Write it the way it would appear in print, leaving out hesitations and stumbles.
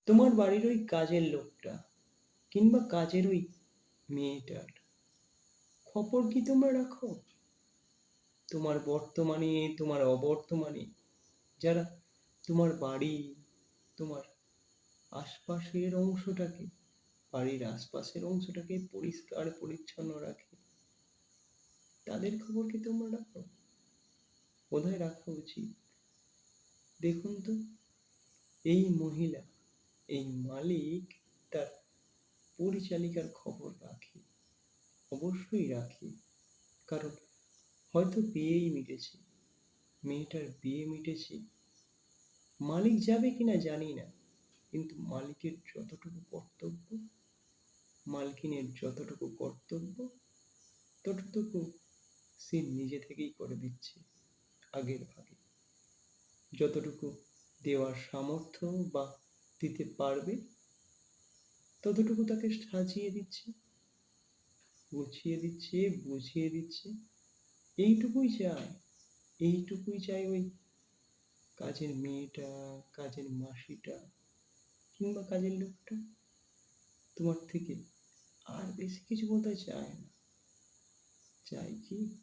তোমার বাড়ির ওই কাজের লোকটা কিংবা কাজের ওই মেয়েটার খবর কি তোমরা রাখো? তোমার বর্তমানে, তোমার অবর্তমানে, যারা তোমার বাড়ি, তোমার আশপাশের অংশটাকে, বাড়ির আশপাশের অংশটাকে পরিষ্কার পরিচ্ছন্ন রাখে, তাদের খবর কি তোমরা রাখো? বোধহয় রাখা উচিত। দেখুন তো, এই মহিলা, এই মালিক তার পরিচালিকার খবর রাখে, অবশ্যই রাখে। কারণ হয়তো বিয়েই মিটেছে, মেয়েটার বিয়ে মিটেছে, মালিক যাবে কিনা জানি না, কিন্তু মালিকের যতটুকু কর্তব্য, মালকিনের যতটুকু কর্তব্য, ততটুকু সে নিজে থেকেই করে দিচ্ছে আগের ভাগে। যতটুকু দেওয়ার সামর্থ্য বা দিতে পারবে, ততটুকু তাকে সাজিয়ে দিচ্ছে, গুছিয়ে দিচ্ছে, বুঝিয়ে দিচ্ছে। এইটুকুই চাই, এইটুকুই চাই ওই কাজের মেয়েটা, কাজের মাসিটা কিংবা কাজের লোকটা। তোমার থেকে আর বেশি কিছু বোধহয় চায় না। চাই কি?